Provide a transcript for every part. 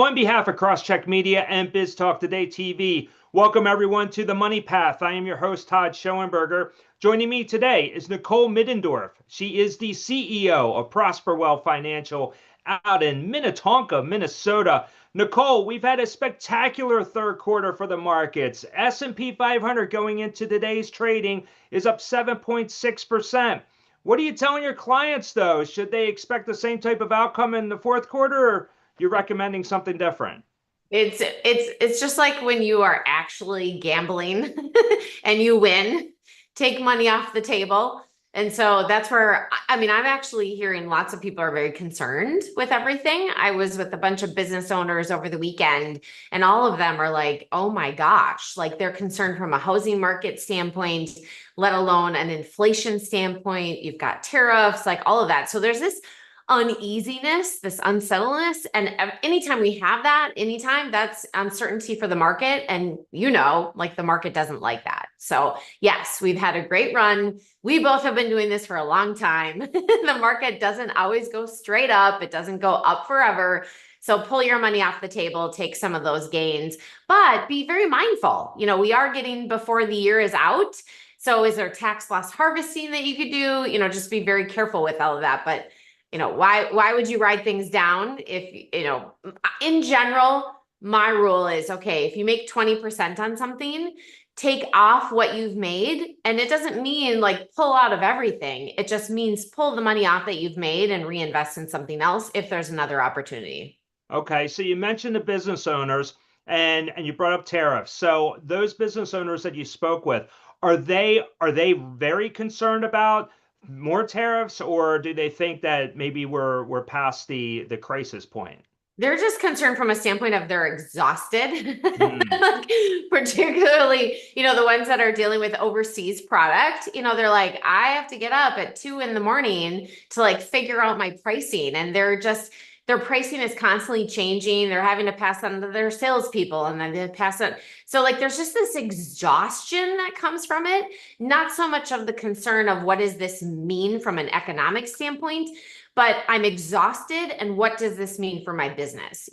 On behalf of CrossCheck Media and Biz Talk Today TV, welcome everyone to The Money Path. I am your host, Todd Schoenberger. Joining me today is Nicole Middendorf. She is the CEO of Prosperwell Financial out in Minnetonka, Minnesota. Nicole, we've had a spectacular third quarter for the markets. S&P 500 going into today's trading is up 7.6%. What are you telling your clients, though? Should they expect the same type of outcome in the fourth quarter, or you're recommending something different? It's just like when you are actually gambling and you win, take money off the table. And so that's where, I'm actually hearing lots of people are very concerned with everything. I was with a bunch of business owners over the weekend, and all of them are like, oh my gosh, like they're concerned from a housing market standpoint, let alone an inflation standpoint. You've got tariffs, like all of that. So there's this uneasiness, this unsettledness. And anytime we have that, anytime, that's uncertainty for the market. And like the market doesn't like that. So yes, we've had a great run. We both have been doing this for a long time. The market doesn't always go straight up. It doesn't go up forever. So pull your money off the table, take some of those gains, but be very mindful. We are getting before the year is out. So is there tax loss harvesting that you could do? Just be very careful with all of that. But why would you write things down if, in general, my rule is, okay, if you make 20% on something, take off what you've made. And it doesn't mean like pull out of everything. It just means pull the money off that you've made and reinvest in something else if there's another opportunity. Okay, so you mentioned the business owners and you brought up tariffs. So those business owners that you spoke with, are they very concerned about more tariffs, or do they think that maybe we're past the crisis point? They're just concerned from a standpoint of they're exhausted, Mm. like, particularly, the ones that are dealing with overseas product. They're like, I have to get up at 2 a.m. to like figure out my pricing, and their pricing is constantly changing. They're having to pass on to their salespeople, and then they pass it. So like, there's just this exhaustion that comes from it. Not so much of the concern of what does this mean from an economic standpoint, but I'm exhausted. And what does this mean for my business?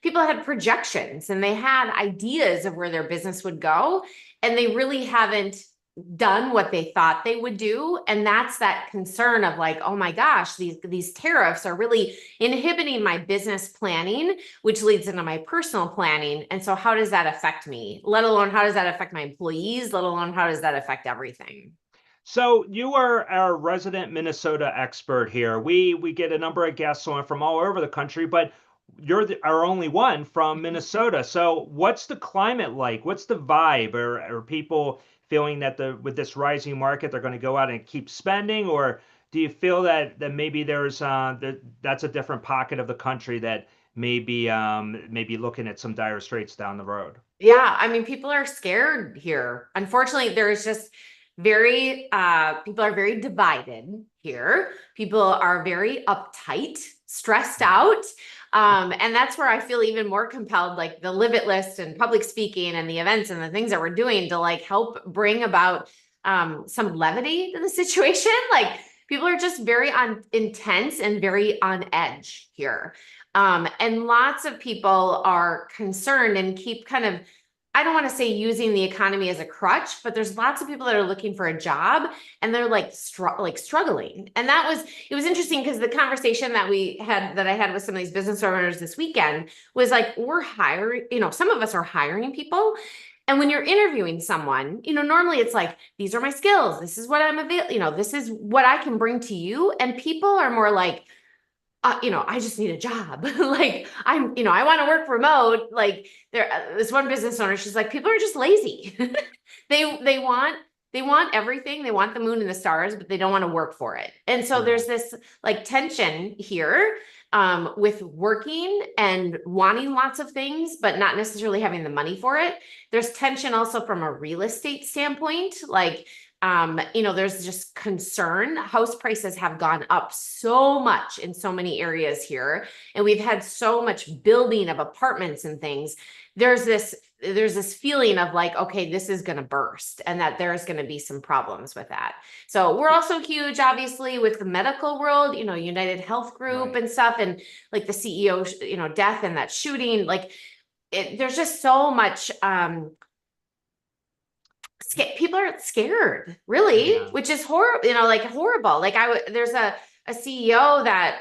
People had projections and they had ideas of where their business would go, and they really haven't done what they thought they would do. And that's that concern of like, oh my gosh, these tariffs are really inhibiting my business planning, which leads into my personal planning. And so how does that affect me? Let alone how does that affect my employees? Let alone how does that affect everything? So you are our resident Minnesota expert here. We get a number of guests on from all over the country, but you're our only one from Minnesota. So what's the climate like? What's the vibe? Are people feeling that with this rising market, they're going to go out and keep spending, or do you feel that maybe that's a different pocket of the country that maybe looking at some dire straits down the road? Yeah, people are scared here. Unfortunately, there's just people are very divided here. People are very uptight, stressed out. And that's where I feel even more compelled, like the Live It list and public speaking and the events and the things that we're doing to like help bring about some levity to the situation. Like people are just very intense and very on edge here. And lots of people are concerned and keep kind of, I don't want to say using the economy as a crutch, but there's lots of people that are looking for a job and they're like struggling. And it was interesting because the conversation that I had with some of these business owners this weekend was like, we're hiring, some of us are hiring people. And when you're interviewing someone, normally it's like, these are my skills. This is what I'm available, this is what I can bring to you. And people are more like, I just need a job. Like I want to work remote. Like this one business owner, she's like, people are just lazy. They want everything. They want the moon and the stars, but they don't want to work for it. And so there's this like tension here with working and wanting lots of things, but not necessarily having the money for it. There's tension also from a real estate standpoint. Like, there's just concern. House prices have gone up so much in so many areas here, and we've had so much building of apartments and things. There's this there's this feeling of like, okay, this is going to burst and that there's going to be some problems with that. So we're also huge, obviously, with the medical world, United Health Group Right. and stuff, and like the CEO, death and that shooting, like there's just so much, people are scared, really, Yeah. which is horrible, like horrible. Like there's a CEO that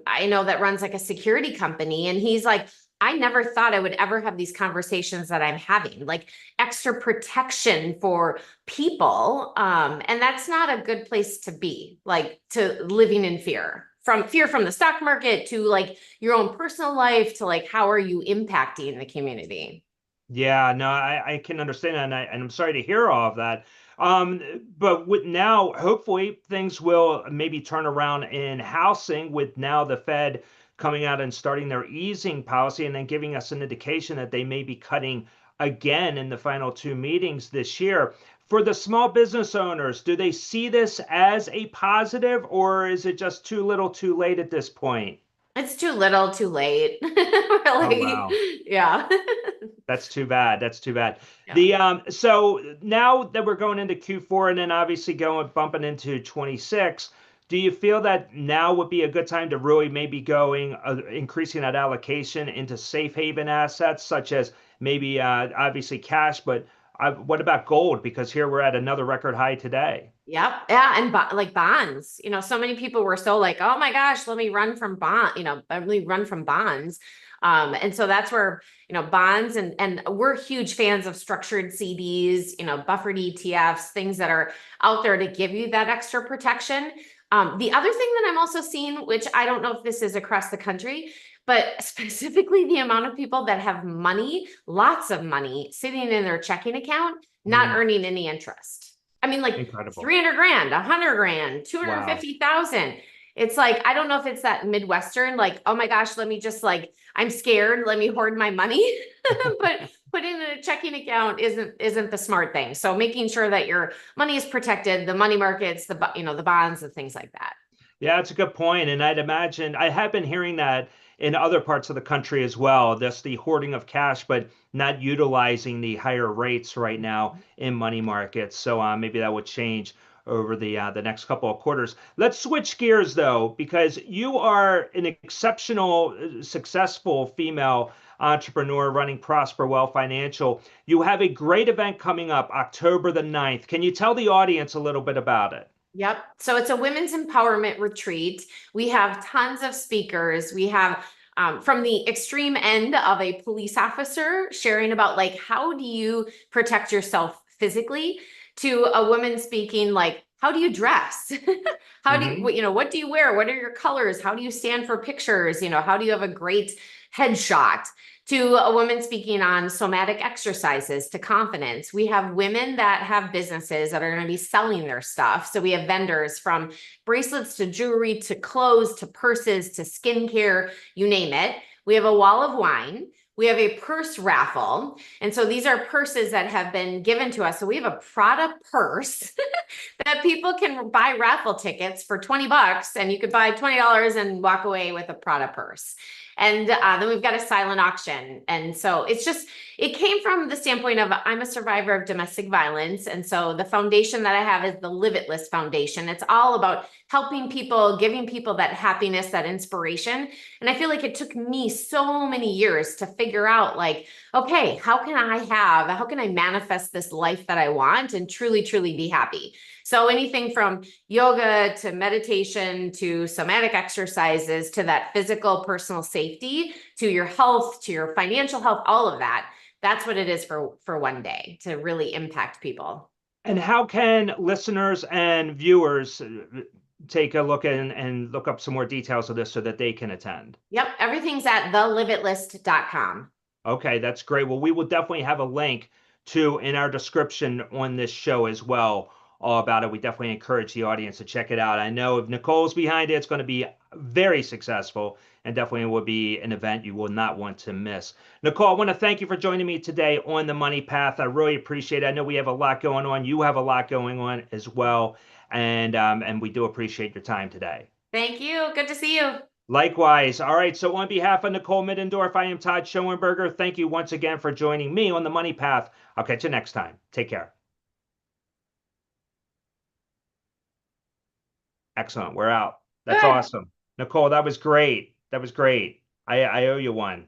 I know that runs like a security company, and he's like, I never thought I would ever have these conversations that I'm having, like extra protection for people. And that's not a good place to be, like to living in fear from the stock market to like your own personal life to like, how are you impacting the community? Yeah, no, I can understand that, and I'm sorry to hear all of that. But with now, hopefully, things will maybe turn around in housing with now the Fed coming out and starting their easing policy and then giving us an indication that they may be cutting again in the final two meetings this year. For the small business owners, do they see this as a positive, or is it just too little too late at this point? It's too little, too late. Oh, Really. wow. Yeah. That's too bad. That's too bad. Yeah. So now that we're going into Q4 and then obviously going bumping into 26, do you feel that now would be a good time to really maybe going increasing that allocation into safe haven assets such as maybe obviously cash, but what about gold? Because here we're at another record high today. Yep. Yeah. And like bonds, so many people were so like, oh my gosh, let me run from let me run from bonds. And so that's where, bonds and we're huge fans of structured CDs, buffered ETFs, things that are out there to give you that extra protection. The other thing that I'm also seeing, which I don't know if this is across the country, but specifically the amount of people that have money, lots of money sitting in their checking account, not Mm, earning any interest. I mean, like incredible. 300 grand, 100 grand, Wow. 250,000. It's like, I don't know if it's that Midwestern, like, oh my gosh, let me just like, I'm scared, let me hoard my money. But put in a checking account isn't the smart thing. So making sure that your money is protected, the money markets, the bonds, and things like that. Yeah, that's a good point. And I'd imagine I have been hearing that in other parts of the country as well. Just the hoarding of cash, but not utilizing the higher rates right now in money markets. So maybe that would change over the next couple of quarters. Let's switch gears though, because you are an exceptional, successful female entrepreneur running Prosperwell Financial. You have a great event coming up October the 9th. Can you tell the audience a little bit about it? Yep. So it's a women's empowerment retreat. We have tons of speakers. We have from the extreme end of a police officer sharing about like, how do you protect yourself physically, to a woman speaking like, how do you dress? How do Hmm. what do you wear? What are your colors? How do you stand for pictures? How do you have a great headshot? To a woman speaking on somatic exercises to confidence. We have women that have businesses that are going to be selling their stuff. So we have vendors from bracelets to jewelry to clothes to purses to skincare, you name it. We have a wall of wine. We have a purse raffle. And so these are purses that have been given to us. So we have a Prada purse that people can buy raffle tickets for 20 bucks, and you could buy $20 and walk away with a Prada purse. And then we've got a silent auction. And so it came from the standpoint of I'm a survivor of domestic violence. And so the foundation that I have is the Live It List Foundation. It's all about helping people, giving people that happiness, that inspiration. And I feel like it took me so many years to figure out like, okay, how can I manifest this life that I want and truly, truly be happy? So anything from yoga to meditation to somatic exercises to that physical personal safety to your health to your financial health, all of that. That's what it is for one day to really impact people. And how can listeners and viewers take a look and look up some more details of this so that they can attend? Yep, everything's at thelivitlist.com. Okay, that's great. Well, we will definitely have a link to in our description on this show as well, all about it. We definitely encourage the audience to check it out. I know if Nicole's behind it, it's going to be very successful and definitely will be an event you will not want to miss. Nicole, I want to thank you for joining me today on the Money Path. I really appreciate it. I know we have a lot going on. You have a lot going on as well, and we do appreciate your time today. Thank you. Good to see you. Likewise. All right. So on behalf of Nicole Middendorf, I am Todd Schoenberger. Thank you once again for joining me on the Money Path. I'll catch you next time. Take care. Excellent. We're out. That's Good. awesome. Nicole, that was great. That was great. I owe you one.